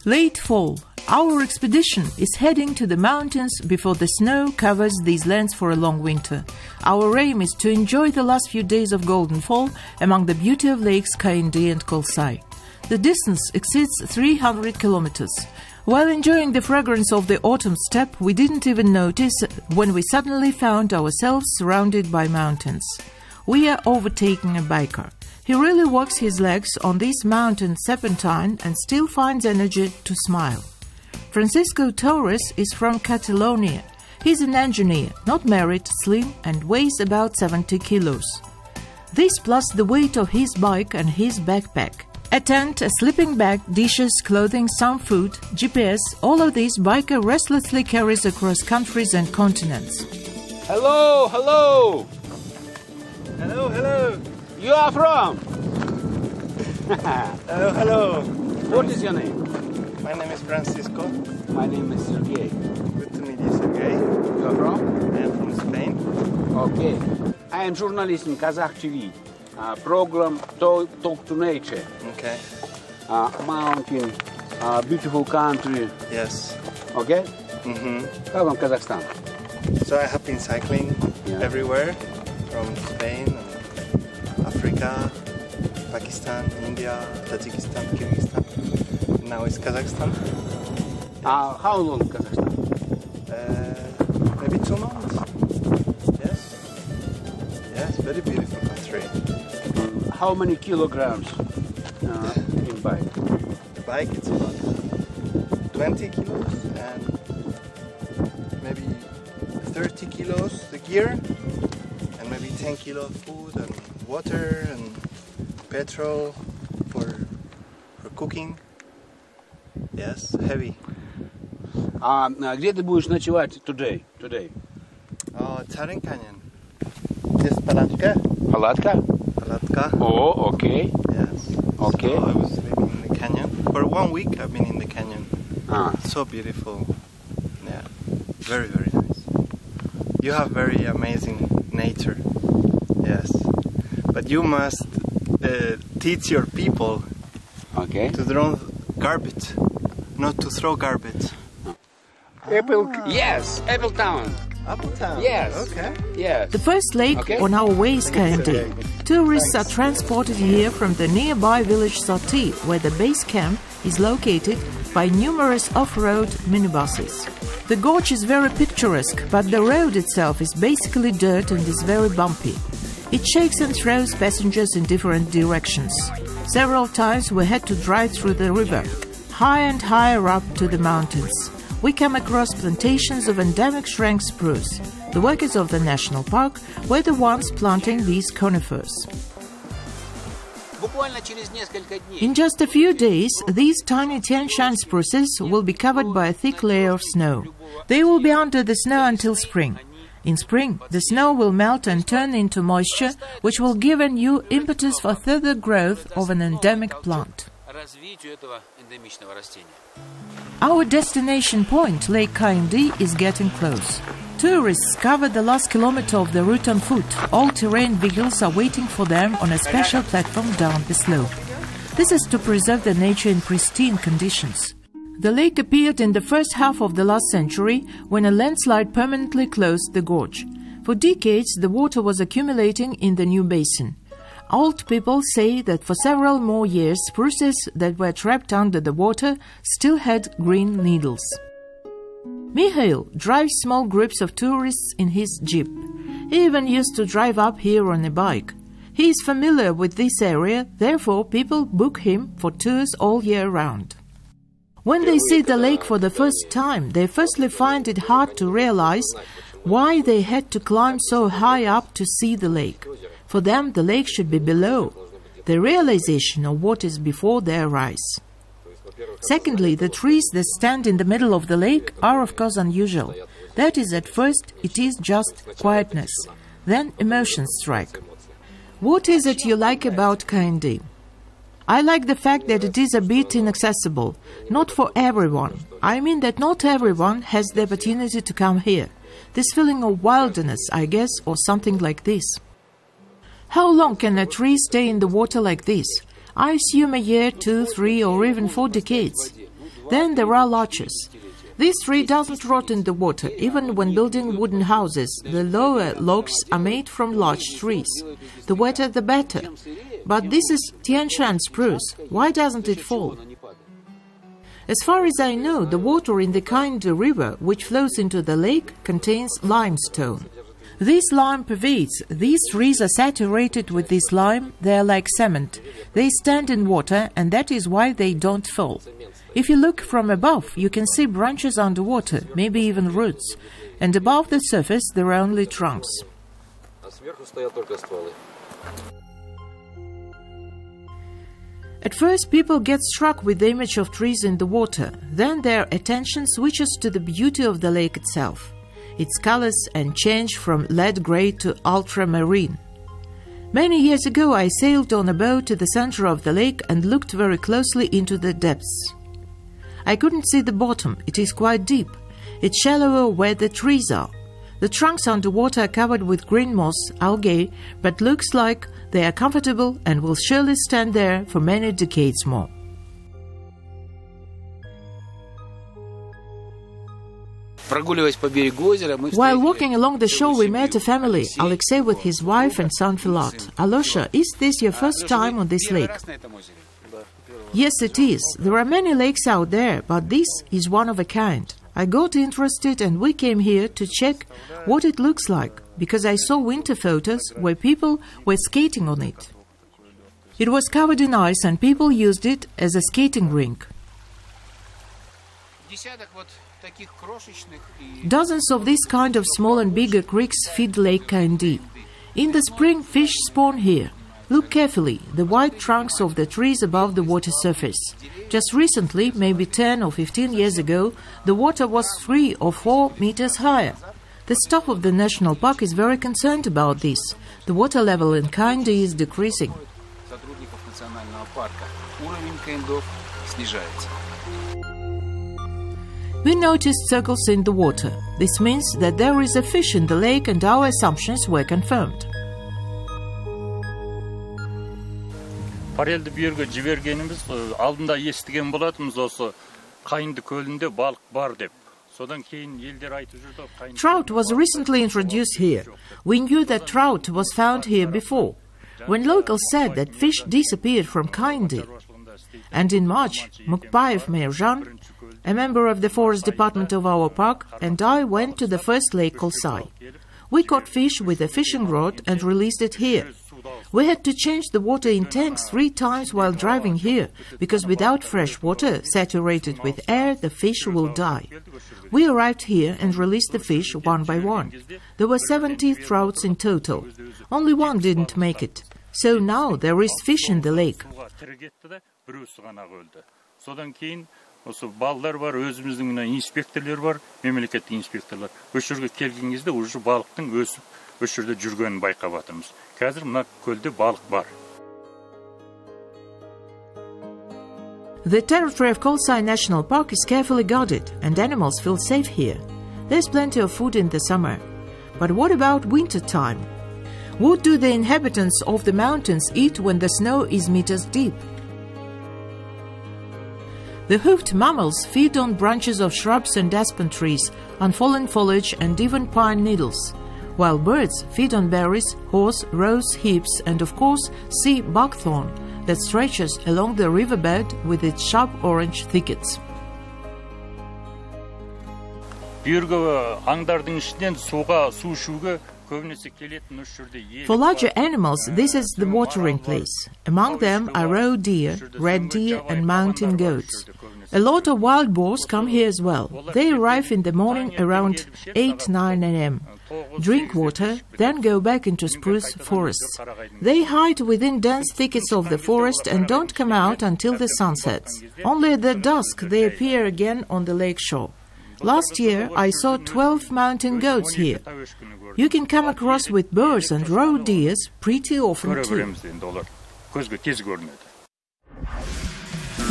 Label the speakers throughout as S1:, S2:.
S1: Late fall. Our expedition is heading to the mountains before the snow covers these lands for a long winter. Our aim is to enjoy the last few days of golden fall among the beauty of lakes Kaindy and Kolsay. The distance exceeds 300 kilometers. While enjoying the fragrance of the autumn steppe, we didn't even notice when we suddenly found ourselves surrounded by mountains. We are overtaking a biker. He really works his legs on this mountain serpentine and still finds energy to smile. Francisco Torres is from Catalonia. He's an engineer, not married, slim, and weighs about 70 kilos. This plus the weight of his bike and his backpack. A tent, a sleeping bag, dishes, clothing, some food, GPS, all of these biker restlessly carries across countries and continents.
S2: Hello, hello!
S3: Hello, hello!
S2: You are from?
S3: Hello, hello!
S2: What is your name?
S3: My name is Francisco.
S2: My name is Sergey.
S3: Good to meet you, Sergey.
S2: You are from?
S3: I am from Spain.
S2: Okay. I am journalist in Kazakh TV. Program Talk to Nature.
S3: Okay.
S2: Mountain, beautiful country.
S3: Yes.
S2: Okay?
S3: Mm-hmm.
S2: How from Kazakhstan?
S3: So I have been cycling everywhere, from Spain, and Africa, Pakistan, India, Tajikistan, Kyrgyzstan. Now it's Kazakhstan.
S2: How long Kazakhstan?
S3: Maybe 2 months. Yes. Yes, very beautiful country.
S2: How many kilograms in bike?
S3: The bike, it's about 20 kilos and maybe 30 kilos the gear, and maybe 10 kilos of food and water and petrol for cooking. Yes, heavy.
S2: Где ты будешь ночевать today?
S3: Oh, Tarin Canyon. Just Palatka.
S2: Палатка?
S3: Palatka.
S2: Oh, okay.
S3: Yes.
S2: Okay.
S3: So I was living in the canyon. For 1 week I've been in the canyon. So beautiful. Yeah. Very, very nice. You have very amazing nature. Yes. But you must teach your people to throw garbage. Not to throw garbage.
S2: Yes, Apple Town.
S3: Apple Town.
S2: Yes.
S3: Okay.
S2: Yes.
S1: The first lake on our way is Kaindy. Tourists are transported here from the nearby village Soti, where the base camp is located, by numerous off-road minibuses. The gorge is very picturesque, but the road itself is basically dirt and is very bumpy. It shakes and throws passengers in different directions. Several times we had to drive through the river, higher and higher up to the mountains. We come across plantations of endemic shrank spruce. The workers of the national park were the ones planting these conifers. In just a few days, these tiny Tian-shan spruces will be covered by a thick layer of snow. They will be under the snow until spring. In spring, the snow will melt and turn into moisture, which will give a new impetus for further growth of an endemic plant. Our destination point, Lake Kaindy, is getting close. Tourists cover the last kilometer of the route on foot. All-terrain vehicles are waiting for them on a special platform down the slope. This is to preserve the nature in pristine conditions. The lake appeared in the first half of the last century when a landslide permanently closed the gorge. For decades, the water was accumulating in the new basin. Old people say that for several more years, spruces that were trapped under the water still had green needles. Mikhail drives small groups of tourists in his jeep. He even used to drive up here on a bike. He is familiar with this area, therefore people book him for tours all year round. When they see the lake for the first time, they firstly find it hard to realize why they had to climb so high up to see the lake. For them, the lake should be below, the realization of what is before their eyes. Secondly, the trees that stand in the middle of the lake are of course unusual. That is, at first, it is just quietness. Then emotions strike. What is it you like about Kaindy? I like the fact that it is a bit inaccessible, not for everyone. I mean that not everyone has the opportunity to come here. This feeling of wilderness, I guess, or something like this. How long can a tree stay in the water like this? I assume a year, 2, 3, or even 4 decades. Then there are larches. This tree doesn't rot in the water. Even when building wooden houses, the lower logs are made from large trees. The wetter the better. But this is Tian Shan spruce. Why doesn't it fall? As far as I know, the water in the Kaindy River, which flows into the lake, contains limestone. This lime pervades. These trees are saturated with this lime. They are like cement. They stand in water, and that is why they don't fall. If you look from above, you can see branches underwater, maybe even roots. And above the surface, there are only trunks. At first, people get struck with the image of trees in the water. Then their attention switches to the beauty of the lake itself. Its colors and change from lead gray to ultramarine. Many years ago, I sailed on a boat to the center of the lake and looked very closely into the depths. I couldn't see the bottom. It is quite deep. It's shallower where the trees are. The trunks underwater are covered with green moss, algae, but looks like they are comfortable and will surely stand there for many decades more.
S2: While
S1: walking along the shore, we met a family, Alexei with his wife and son Filat. Alosha, is this your first time on this lake? Yes, it is. There are many lakes out there, but this is one of a kind. I got interested and we came here to check what it looks like, because I saw winter photos where people were skating on it. It was covered in ice and people used it as a skating rink. Dozens of this kind of small and bigger creeks feed Lake Kaindy. In the spring, fish spawn here. Look carefully, the white trunks of the trees above the water surface. Just recently, maybe 10 or 15 years ago, the water was 3 or 4 meters higher. The staff of the national park is very concerned about this. The water level in Kaindy is decreasing. We noticed circles in the water. This means that there is a fish in the lake and our assumptions were confirmed.
S4: Парелді бүйерге жібергеніміз алдында естіген болатымыз осы Kaindy көлінде балық бар деп. Содан кейін елдер айтып жүрді.
S1: Trout was recently introduced here. We knew that trout was found here before. When locals said that fish disappeared from Kaindy. And in March, Mukbayev Meirjan, a member of the forest department of our park, and I went to the first lake Kolsay. We caught fish with a fishing rod and released it here. We had to change the water in tanks 3 times while driving here, because without fresh water saturated with air, the fish will die. We arrived here and released the fish one by one. There were 70 trouts in total. Only one didn't make it. So now there is fish in the lake.
S4: Осы балдар бар, өзіміздің инспекторлар бар, мемлекеттік инспекторлар. Осы жерге келген кезде уже балықтың өсіп, осы жерде жүргенін байқап жатырмыз. Қазір мына көлде балық бар.
S1: The territory of Kolsay National Park is carefully guarded and animals feel safe here. There's plenty of food in the summer. But what about winter time? What do the inhabitants of the mountains eat when the snow is meters deep? The hoofed mammals feed on branches of shrubs and aspen trees, on fallen foliage and even pine needles, while birds feed on berries, haws, rose hips, and of course sea buckthorn that stretches along the riverbed with its sharp orange thickets. For larger animals, this is the watering place. Among them are roe deer, red deer, and mountain goats. A lot of wild boars come here as well. They arrive in the morning around 8-9 a.m. Drink water, then go back into spruce forests. They hide within dense thickets of the forest and don't come out until the sun sets. Only at the dusk they appear again on the lake shore. Last year, I saw 12 mountain goats here. You can come across with birds and roe deers pretty often too.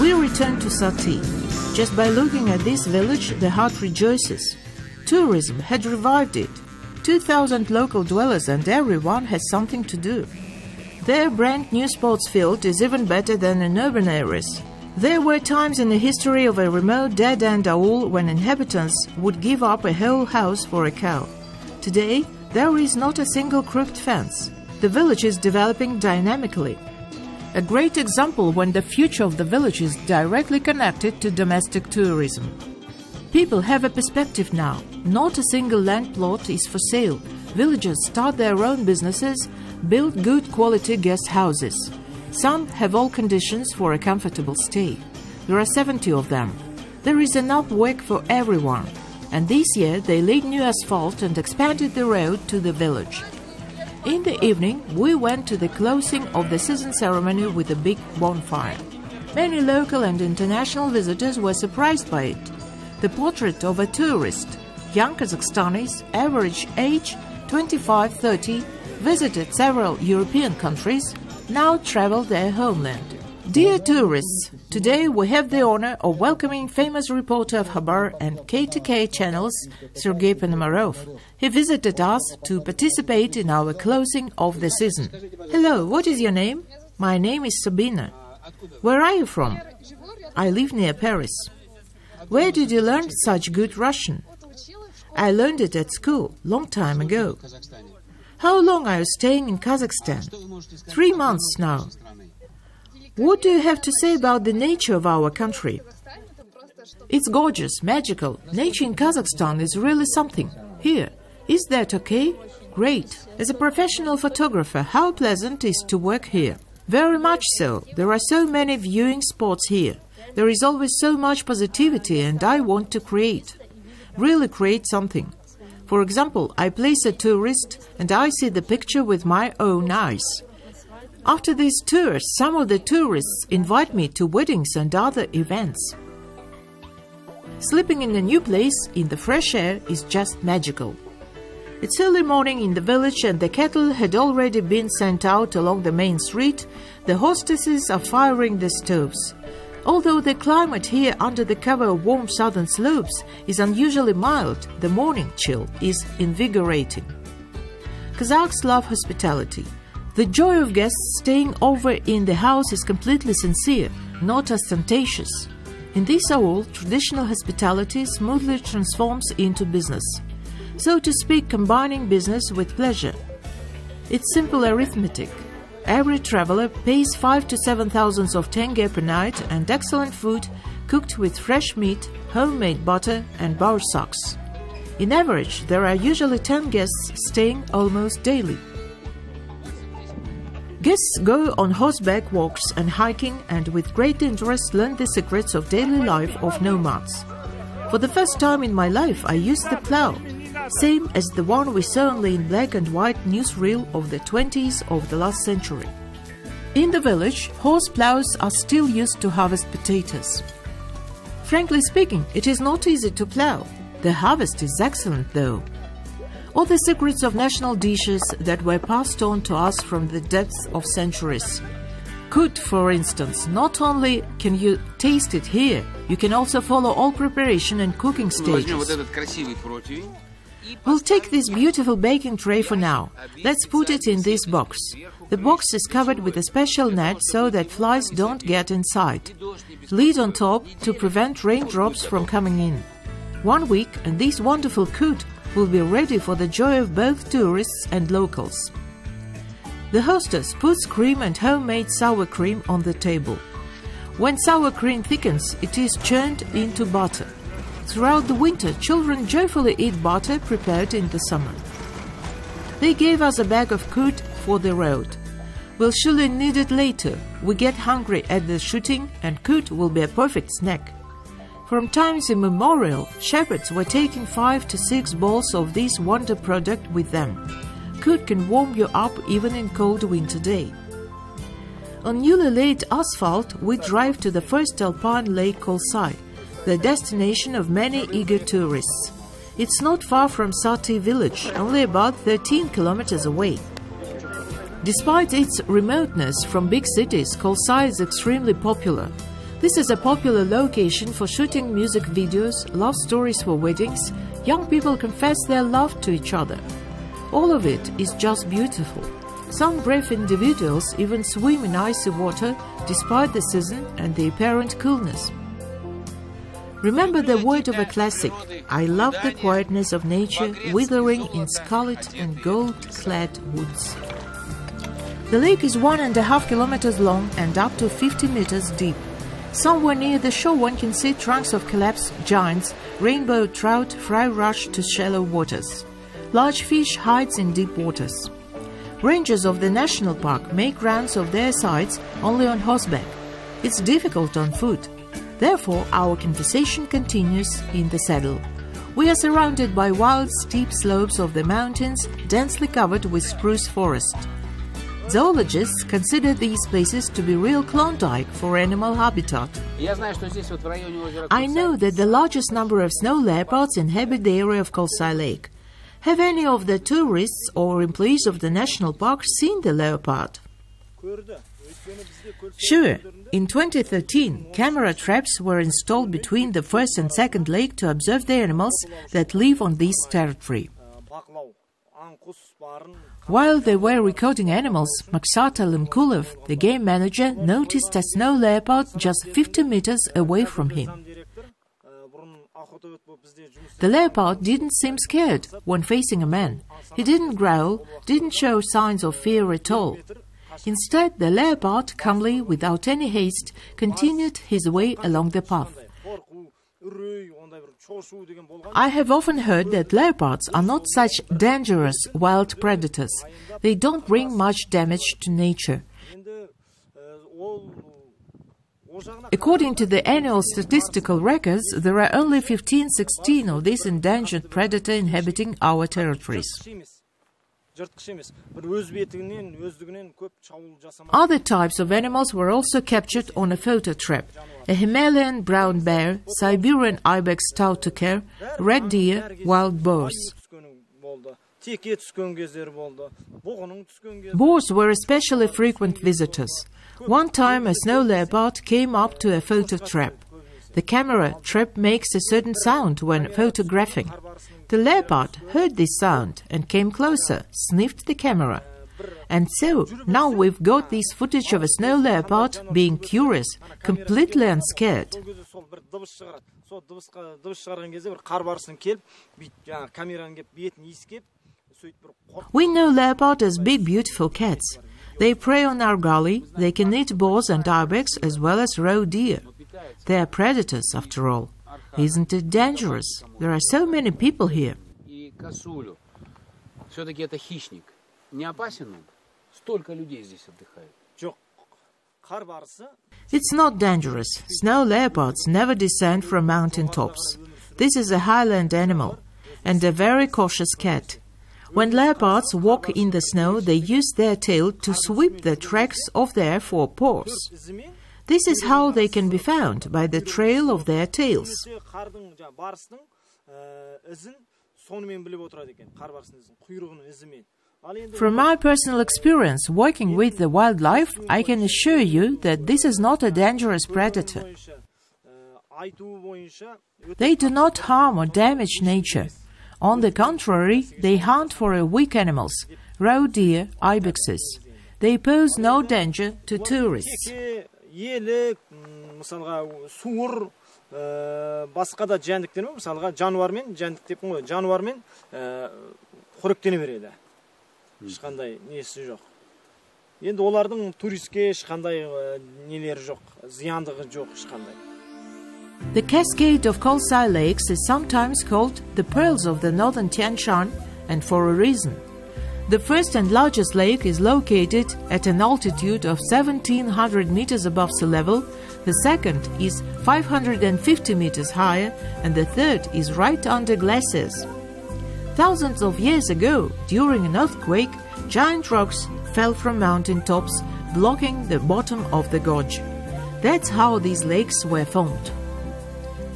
S1: We return to Sati. Just by looking at this village, the heart rejoices. Tourism had revived it. 2,000 local dwellers and everyone has something to do. Their brand new sports field is even better than in urban areas. There were times in the history of a remote dead-end aul when inhabitants would give up a whole house for a cow. Today, there is not a single crooked fence. The village is developing dynamically. A great example when the future of the village is directly connected to domestic tourism. People have a perspective now. Not a single land plot is for sale. Villagers start their own businesses, build good quality guest houses. Some have all conditions for a comfortable stay. There are 70 of them. There is enough work for everyone. And this year they laid new asphalt and expanded the road to the village. In the evening, we went to the closing of the season ceremony with a big bonfire. Many local and international visitors were surprised by it. The portrait of a tourist, young Kazakhstanis, average age 25-30, visited several European countries, now travel their homeland. Dear tourists, today we have the honor of welcoming famous reporter of Khabar and KTK channels, Sergei Ponomarov. He visited us to participate in our closing of the season. Hello, what is your name? My name is Sabina. Where are you from? I live near Paris. Where did you learn such good Russian? I learned it at school, long time ago. How long are you staying in Kazakhstan? 3 months now. What do you have to say about the nature of our country? It's gorgeous, magical. Nature in Kazakhstan is really something. Here, is that okay? Great. As a professional photographer, how pleasant it is to work here. Very much so. There are so many viewing spots here. There is always so much positivity and I want to create. Really create something. For example, I place a tourist and I see the picture with my own eyes. After these tours, some of the tourists invite me to weddings and other events. Sleeping in a new place, in the fresh air, is just magical. It's early morning in the village and the cattle had already been sent out along the main street. The hostesses are firing the stoves. Although the climate here under the cover of warm southern slopes is unusually mild, the morning chill is invigorating. Kazakhs love hospitality. The joy of guests staying over in the house is completely sincere, not ostentatious. In this aul, traditional hospitality smoothly transforms into business. So to speak, combining business with pleasure. It's simple arithmetic. Every traveler pays 5,000 to 7,000 of tenge per night and excellent food cooked with fresh meat, homemade butter and baursaks. In average, there are usually 10 guests staying almost daily. Guests go on horseback walks and hiking and with great interest learn the secrets of daily life of nomads. For the first time in my life I used the plough, same as the one we saw only in black and white newsreel of the 20s of the last century. In the village, horse ploughs are still used to harvest potatoes. Frankly speaking, it is not easy to plough. The harvest is excellent though. All the secrets of national dishes that were passed on to us from the depths of centuries. Kut, for instance, not only can you taste it here, you can also follow all preparation and cooking stages. We'll take this beautiful baking tray for now. Let's put it in this box. The box is covered with a special net so that flies don't get inside. Lid on top to prevent raindrops from coming in. 1 week and this wonderful kut will be ready for the joy of both tourists and locals. The hostess puts cream and homemade sour cream on the table. When sour cream thickens, it is churned into butter. Throughout the winter, children joyfully eat butter prepared in the summer. They gave us a bag of kut for the road. We'll surely need it later. We get hungry at the shooting and kut will be a perfect snack. From times immemorial, shepherds were taking 5 to 6 balls of this wonder product with them. Kut can warm you up even in cold winter day. On newly laid asphalt, we drive to the first alpine lake Kolsay, the destination of many eager tourists. It's not far from Sati village, only about 13 kilometers away. Despite its remoteness from big cities, Kolsay is extremely popular. This is a popular location for shooting music videos, love stories for weddings. Young people confess their love to each other. All of it is just beautiful. Some brave individuals even swim in icy water despite the season and the apparent coolness. Remember the word of a classic, I love the quietness of nature withering in scarlet and gold-clad woods. The lake is 1.5 kilometers long and up to 50 meters deep. Somewhere near the shore one can see trunks of collapsed giants, rainbow trout fly rush to shallow waters. Large fish hides in deep waters. Rangers of the national park make rounds of their sites only on horseback. It's difficult on foot. Therefore, our conversation continues in the saddle. We are surrounded by wild, steep slopes of the mountains, densely covered with spruce forest. Zoologists consider these places to be real Klondike for animal habitat. I know that the largest number of snow leopards inhabit the area of Kolsay Lake. Have any of the tourists or employees of the national park seen the leopard? Sure. In 2013, camera traps were installed between the first and second lake to observe the animals that live on this territory. While they were recording animals, Maksat Alimkulov, the game manager, noticed a snow leopard just 50 meters away from him. The leopard didn't seem scared when facing a man. He didn't growl, didn't show signs of fear at all. Instead, the leopard, calmly, without any haste, continued his way along the path. I have often heard that leopards are not such dangerous wild predators. They don't bring much damage to nature. According to the annual statistical records, there are only 15-16 of this endangered predator inhabiting our territories. Other types of animals were also captured on a photo trap. A Himalayan brown bear, Siberian ibex tautuker, red deer, wild boars. Boars were especially frequent visitors. One time a snow leopard came up to a photo trap. The camera trap makes a certain sound when photographing. The leopard heard this sound and came closer, sniffed the camera. And so, now we've got this footage of a snow leopard being curious, completely unscared. We know leopard as big, beautiful cats. They prey on our gully, they can eat boars and ibex as well as roe deer. They are predators, after all. Isn't it dangerous? There are so many people here. It's not dangerous. Snow leopards never descend from mountain tops. This is a highland animal and a very cautious cat. When leopards walk in the snow, they use their tail to sweep the tracks of their forepaws. This is how they can be found, by the trail of their tails. From my personal experience working with the wildlife, I can assure you that this is not a dangerous predator. They do not harm or damage nature. On the contrary, they hunt for weak animals, roe deer, ibexes. They pose no danger to tourists.
S5: Басқа да жәндіктер бар, мысалға жануармен, жәндік деппін ғой, жануармен қоректене береді. Ешқандай несі жоқ. Енді олардың туристке ешқандай нелері жоқ, зияндығы жоқ ешқандай.
S1: The cascade of Kolsay Lakes is sometimes called the Pearls of the Northern Tian Shan, and for a reason. The first and largest lake is located at an altitude of 1,700 meters above sea level, the second is 550 meters higher, and the third is right under glaciers. Thousands of years ago, during an earthquake, giant rocks fell from mountain tops, blocking the bottom of the gorge. That's how these lakes were formed.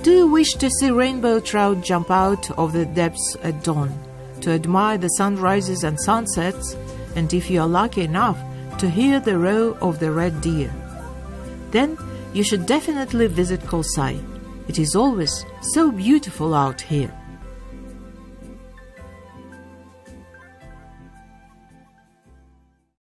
S1: Do you wish to see rainbow trout jump out of the depths at dawn, to admire the sunrises and sunsets, and if you are lucky enough, to hear the roar of the red deer? Then you should definitely visit Kolsay. It is always so beautiful out here.